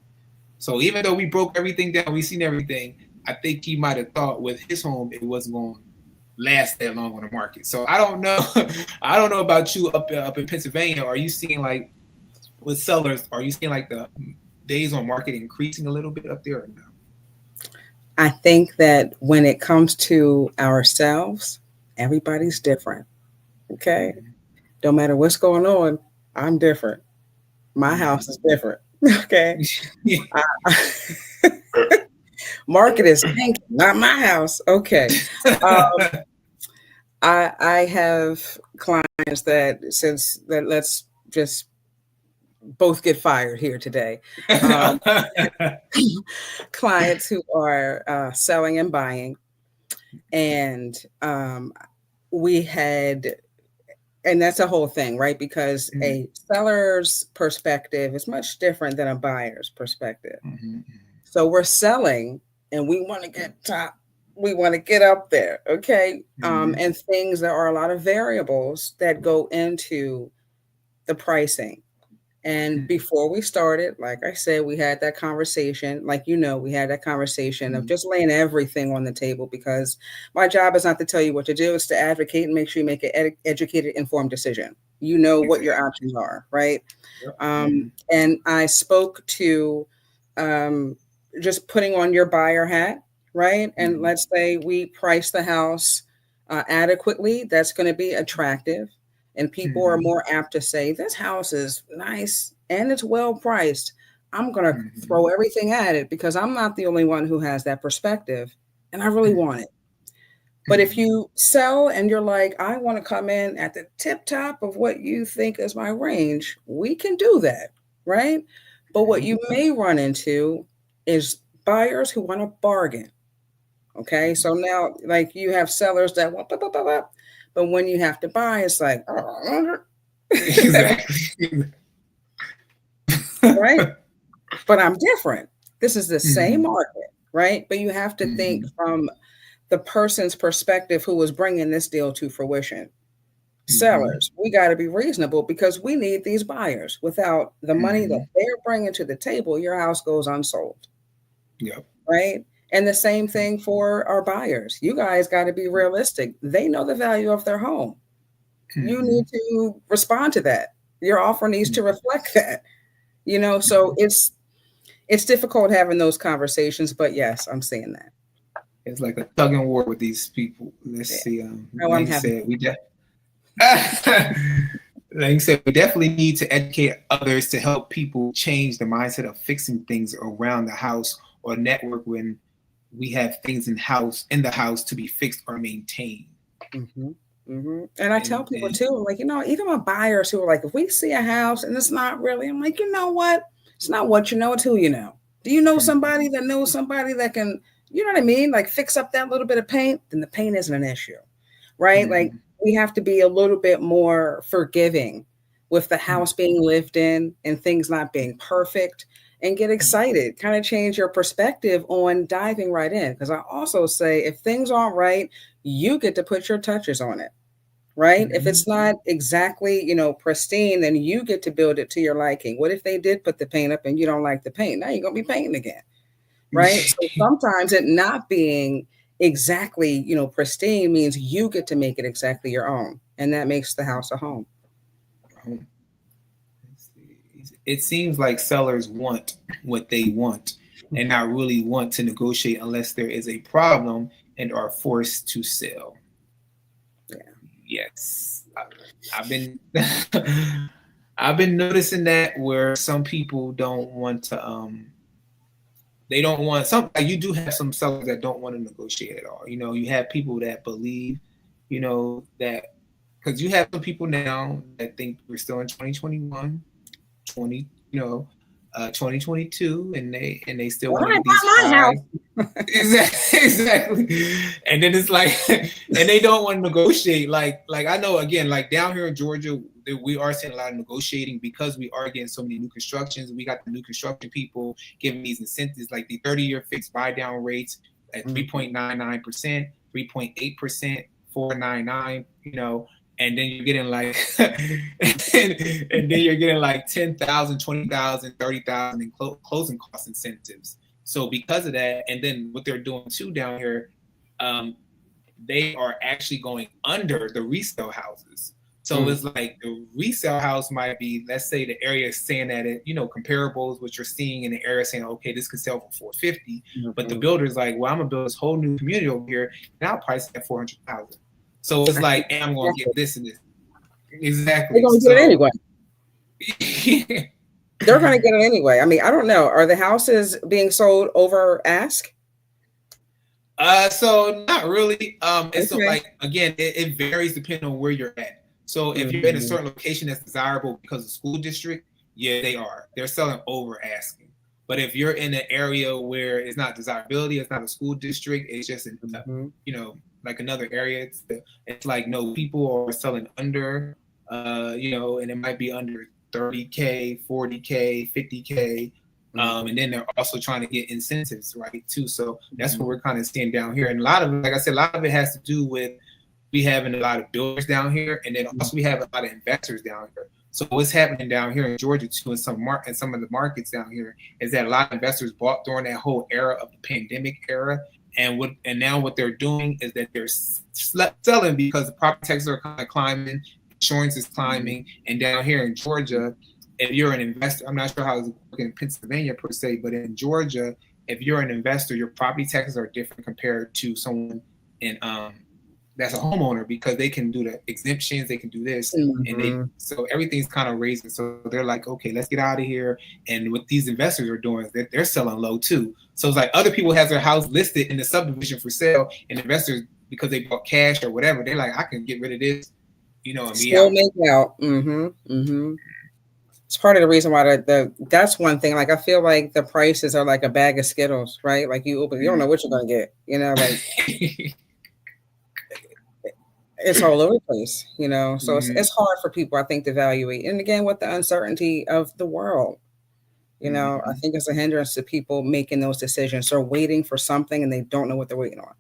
So even though we broke everything down, we seen everything, I think he might have thought with his home, it wasn't going to last that long on the market. So I don't know. I don't know about you up in Pennsylvania. Are you seeing, like, with sellers, are you seeing like the days on market increasing a little bit up there or no? I think that when it comes to ourselves, everybody's different. Okay. Don't matter what's going on, I'm different. My house is different. Okay. Market is tanking, not my house. Okay. Um, I have clients that since that let's just both get fired here today. Um, clients who are selling and buying, and we had, and that's a whole thing, right? Because a seller's perspective is much different than a buyer's perspective. So we're selling, and we want to get top. We want to get up there, okay? And things, there are a lot of variables that go into the pricing. And before we started, like I said, we had that conversation. Like, we had that conversation of just laying everything on the table, because my job is not to tell you what to do. It's to advocate and make sure you make an educated, informed decision. You know what your options are, right? And I spoke to just putting on your buyer hat, right? And let's say we price the house adequately. That's going to be attractive. And people are more apt to say, this house is nice and it's well priced. I'm going to throw everything at it because I'm not the only one who has that perspective and I really want it. But if you sell and you're like, I want to come in at the tip top of what you think is my range, we can do that, right? But what you may run into is buyers who want to bargain. Okay. So now, like, you have sellers that want, but when you have to buy, it's like, exactly. right? But I'm different. This is the same market, right? But you have to think from the person's perspective who was bringing this deal to fruition. Sellers, we got to be reasonable because we need these buyers. Without the money that they're bringing to the table, your house goes unsold. Yep. Right? And the same thing for our buyers. You guys got to be realistic. They know the value of their home. You need to respond to that. Your offer needs to reflect that. So it's difficult having those conversations, but yes, I'm seeing that. It's like a tug and war with these people. Let's see. Like you said, like you said, we definitely need to educate others to help people change the mindset of fixing things around the house or network when we have things in the house to be fixed or maintained. And I tell people too, like, even my buyers who are like, if we see a house and it's not really, I'm like, you know what? It's not what you know, it's who you know. Do you know somebody that knows somebody that can, you know what I mean? Like, fix up that little bit of paint, then the paint isn't an issue, right? Like, we have to be a little bit more forgiving with the house being lived in and things not being perfect, and get excited, kind of change your perspective on diving right in. Because I also say, if things aren't right, you get to put your touches on it, right? If it's not exactly, pristine, then you get to build it to your liking. What if they did put the paint up and you don't like the paint? Now you're going to be painting again, right? So sometimes it not being exactly, pristine means you get to make it exactly your own. And that makes the house a home. It seems like sellers want what they want and not really want to negotiate unless there is a problem and are forced to sell. Yeah. Yes. I've been I've been noticing that where some people don't want to they don't want you do have some sellers that don't want to negotiate at all. You have people that believe, that because you have some people now that think we're still in 2021, 2022, and they still want to get these highs. Exactly. And then it's like, and they don't want to negotiate. Like I know, again, like down here in Georgia, we are seeing a lot of negotiating because we are getting so many new constructions. We got the new construction people giving these incentives, like the 30-year fixed buy down rates at 3.99%, 3.8%, 4.99, and then you're getting like and then you're getting like 10,000, 20,000, 30,000 in closing cost incentives. So because of that, and then what they're doing too down here, they are actually going under the resale houses. So it's like the resale house might be, let's say the area is saying that it, comparables, what you're seeing in the area saying, okay, this could sell for 450. But the builder's like, well, I'm gonna build this whole new community over here, and I'll price it at 400,000. So it's like, hey, I'm gonna get this and this. Exactly. They're gonna get it anyway. They're gonna get it anyway. I mean, I don't know. Are the houses being sold over ask? So not really. It's like, again, it varies depending on where you're at. So if you're in a certain location that's desirable because of school district, yeah, they're selling over asking. But if you're in an area where it's not desirability, it's not a school district, it's just like another area, it's like, no, people are selling under, and it might be under 30K, 40K, 50K. And then they're also trying to get incentives, right, too. So that's what we're kind of seeing down here. And a lot of it, like I said, a lot of it has to do with we having a lot of builders down here, and then also we have a lot of investors down here. So what's happening down here in Georgia too, in some of the markets down here, is that a lot of investors bought during that whole era of the pandemic era, and now what they're doing is that they're selling because the property taxes are kind of climbing, insurance is climbing, and down here in Georgia, if you're an investor, I'm not sure how it's working in Pennsylvania per se, but in Georgia, if you're an investor, your property taxes are different compared to someone in that's a homeowner, because they can do the exemptions, they can do this, and so everything's kind of raising. So they're like, okay, let's get out of here. And what these investors are doing is they're selling low too. So it's like other people have their house listed in the subdivision for sale, and investors, because they bought cash or whatever, they're like, I can get rid of this, and still make out. It's part of the reason why that's one thing. Like, I feel like the prices are like a bag of Skittles, right? Like you don't know what you're gonna get, like. It's all over the place, so it's hard for people, I think, to evaluate. And again, with the uncertainty of the world, I think it's a hindrance to people making those decisions. They're waiting for something and they don't know what they're waiting on.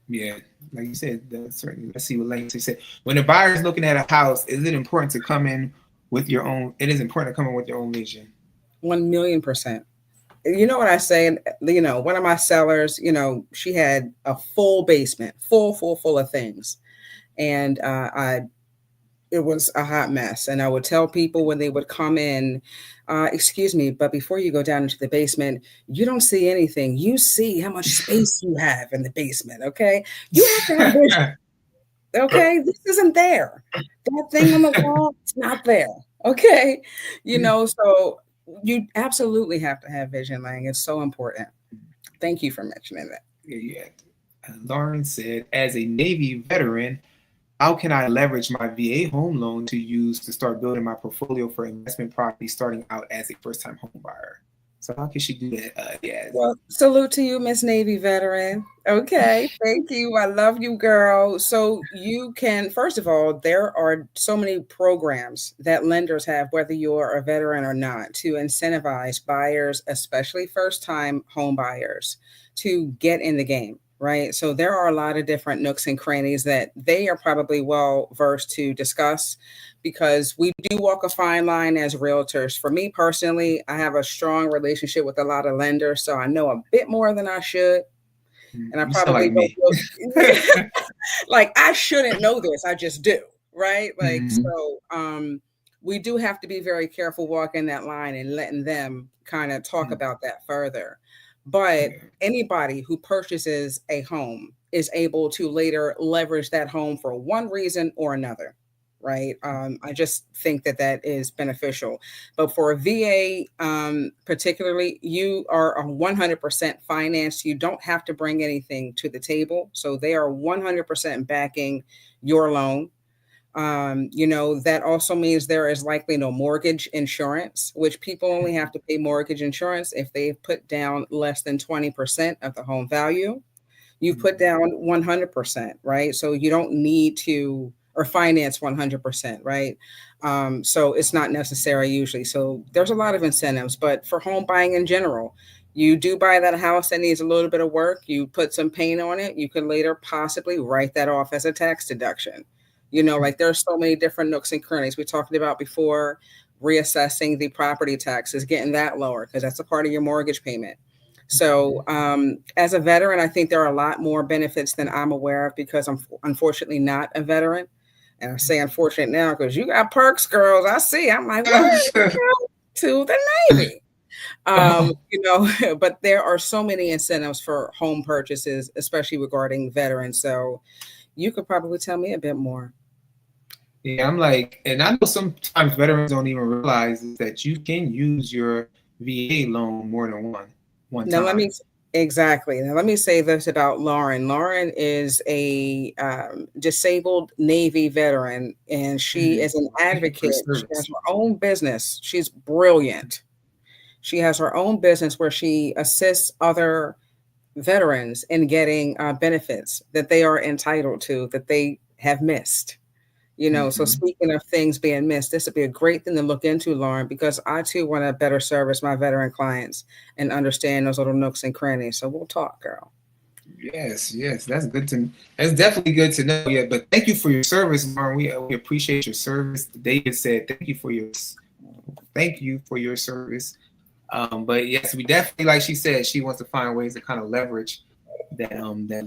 Yeah, like you said, certainly. Let's see what Lane said. When a buyer is looking at a house, is it important to come in with your own? It is important to come in with your own vision. 1,000,000%. You know what I say? One of my sellers, she had a full basement, full of things. And it was a hot mess. And I would tell people when they would come in, excuse me, but before you go down into the basement, you don't see anything. You see how much space you have in the basement, okay? You have to have vision, okay? This isn't there. That thing on the wall, it's not there, okay? So you absolutely have to have vision, Lang. It's so important. Thank you for mentioning that. Yeah. Lauren said, as a Navy veteran, how can I leverage my VA home loan to use to start building my portfolio for investment property starting out as a first-time home buyer? So how can she do that? Well, salute to you, Miss Navy veteran. Okay, thank you. I love you, girl. So you can, first of all, there are so many programs that lenders have, whether you're a veteran or not, to incentivize buyers, especially first-time home buyers, to get in the game. Right. So there are a lot of different nooks and crannies that they are probably well versed to discuss, because we do walk a fine line as realtors. For me personally, I have a strong relationship with a lot of lenders, so I know a bit more than I should. And I probably like I shouldn't know this. I just do. Right. Like, so we do have to be very careful walking that line and letting them kind of talk about that further. But anybody who purchases a home is able to later leverage that home for one reason or another, right? I just think that is beneficial. But for a VA, particularly, you are 100% financed. You don't have to bring anything to the table. So they are 100% backing your loan. That also means there is likely no mortgage insurance, which people only have to pay mortgage insurance if they put down less than 20% of the home value. You put down 100%, right? So you don't need to, or finance 100%, right? So it's not necessary usually. So there's a lot of incentives, but for home buying in general, you do buy that house that needs a little bit of work, you put some paint on it, you could later possibly write that off as a tax deduction. Like there's so many different nooks and crannies we talked about before. Reassessing the property taxes, getting that lower, because that's a part of your mortgage payment. So as a veteran, I think there are a lot more benefits than I'm aware of, because I'm unfortunately not a veteran. And I say unfortunate now because you got perks, girls. I see. I'm like, what? To the Navy. But there are so many incentives for home purchases, especially regarding veterans. So you could probably tell me a bit more. Yeah, I'm like, and I know sometimes veterans don't even realize that you can use your VA loan more than one Now, time. Exactly. Now, let me say this about Lauren. Lauren is a disabled Navy veteran, and she is an advocate. She has her own business. She's brilliant. She has her own business where she assists other veterans in getting benefits that they are entitled to, that they have missed. So speaking of things being missed, this would be a great thing to look into, Lauren, because I too want to better service my veteran clients and understand those little nooks and crannies. So we'll talk, girl. Yes, that's definitely good to know. Yeah, but thank you for your service, Lauren. We appreciate your service. David said thank you for your service. But yes, we definitely, like she said, she wants to find ways to kind of leverage that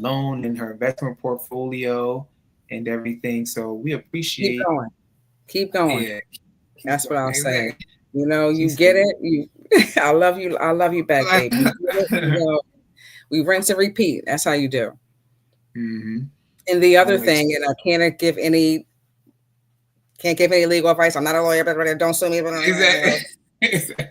loan in her investment portfolio and everything. So we appreciate. Keep going. Yeah, that's what I'll say. You get it. I love you. I love you back, baby. We rinse and repeat. That's how you do. Mm-hmm. And the other thing, and I can't give any legal advice. I'm not a lawyer, but don't sue me. Exactly.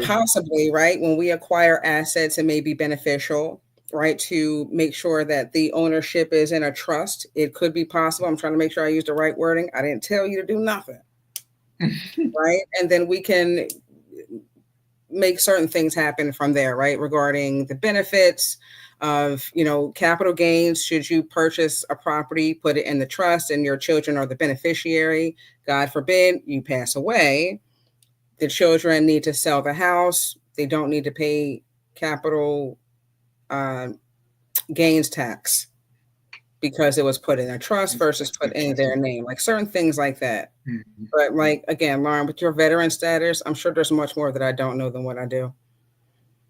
Possibly, right? When we acquire assets, it may be beneficial, right, to make sure that the ownership is in a trust. It could be possible. I'm trying to make sure I use the right wording. I didn't tell you to do nothing. Right? And then we can make certain things happen from there, right? Regarding the benefits of, capital gains. Should you purchase a property, put it in the trust, and your children are the beneficiary. God forbid you pass away. The children need to sell the house. They don't need to pay capital gains tax because it was put in a trust versus put in their name, like certain things like that. Mm-hmm. But like, again, Lauren, with your veteran status, I'm sure there's much more that I don't know than what I do.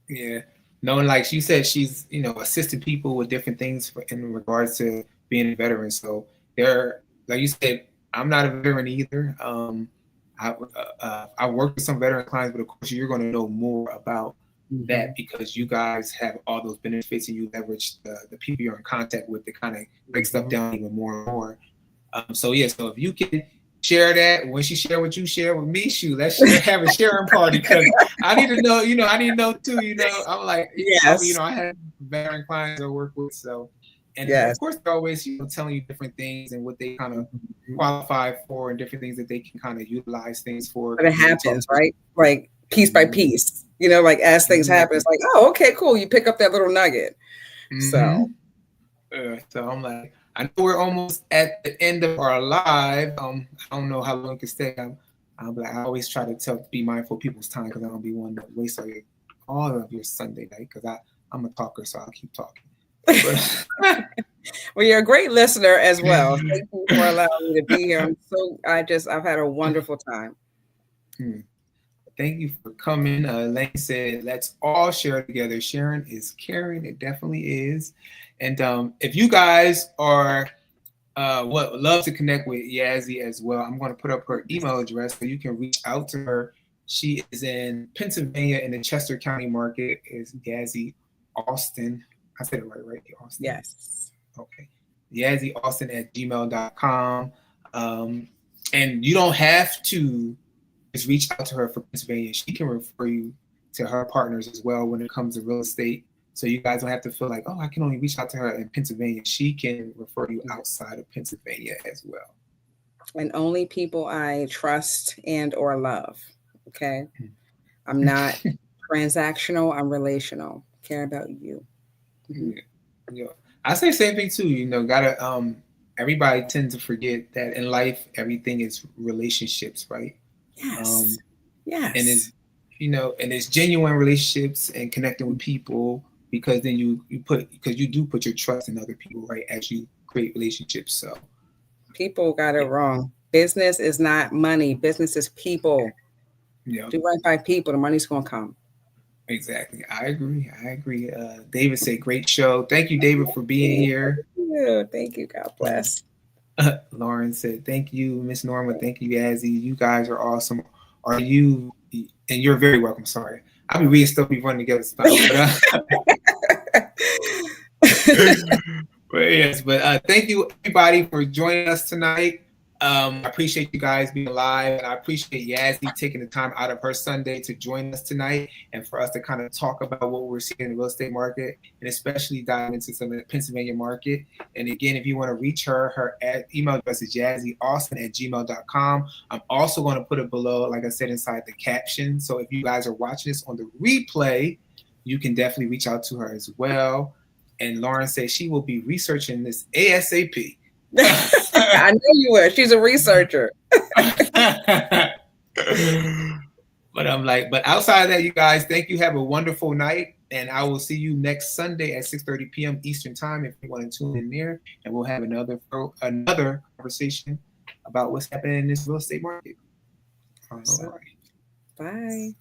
Yeah. No, like she said, she's, assisted people with different things in regards to being a veteran. So like you said, I'm not a veteran either. I work with some veteran clients, but of course you're going to know more about that because you guys have all those benefits and you leverage the people you're in contact with to kind of break stuff down even more and more. So if you can share that, when she share what you share with me, let's have a sharing party because I need to know, I need to know too, I'm like, yes. I have veteran clients I work with, so. And of course, they're always, telling you different things and what they kind of qualify for and different things that they can kind of utilize things for. But it happens, right? Like piece by piece, like as things happen, it's like, oh, okay, cool. You pick up that little nugget. So I'm like, I know we're almost at the end of our live. I don't know how long it can stay. I always try to be mindful of people's time because I don't be one to waste all of your Sunday night because I'm a talker, so I'll keep talking. Well, you're a great listener as well. Thank you for allowing me to be here. I've had a wonderful time. Thank you for coming. Lane said, let's all share together. Sharon is caring. It definitely is. And if you guys are would love to connect with Yazzie as well, I'm going to put up her email address so you can reach out to her. She is in Pennsylvania in the Chester County market. Is Yazzie Austin. I said it right, Austin? Yes. Okay. YazzieAustin@gmail.com. And you don't have to just reach out to her for Pennsylvania. She can refer you to her partners as well when it comes to real estate. So you guys don't have to feel like, I can only reach out to her in Pennsylvania. She can refer you outside of Pennsylvania as well. And only people I trust and or love. Okay. I'm not transactional. I'm relational. Care about you. Yeah. I say the same thing too. Everybody tends to forget that in life everything is relationships, right? Yes. And it's genuine relationships and connecting with people because then you do put your trust in other people, right? As you create relationships. So people got it wrong. Business is not money. Business is people. Yeah. Do right by people. The money's gonna come. Exactly. I agree. David said, great show. Thank you, David, for being here. Thank you. God bless. Lauren said, "Thank you, Miss Norma. Thank you, Yazzie. You guys are awesome. Are you?" And you're very welcome. Sorry, I'll be reading stuff we run together. But, but yes, but thank you everybody for joining us tonight. I appreciate you guys being live, and I appreciate Yazzie taking the time out of her Sunday to join us tonight and for us to kind of talk about what we're seeing in the real estate market, and especially dive into some of the Pennsylvania market. And again, if you want to reach her email address is jazzieaustin@gmail.com. I'm also going to put it below, like I said, inside the caption. So if you guys are watching this on the replay, you can definitely reach out to her as well. And Lauren says she will be researching this ASAP. I knew you were. She's a researcher. But I'm like, but outside of that, you guys, thank you. Have a wonderful night. And I will see you next Sunday at 6:30 p.m. Eastern time if you want to tune in there. And we'll have another conversation about what's happening in this real estate market. All right. Bye.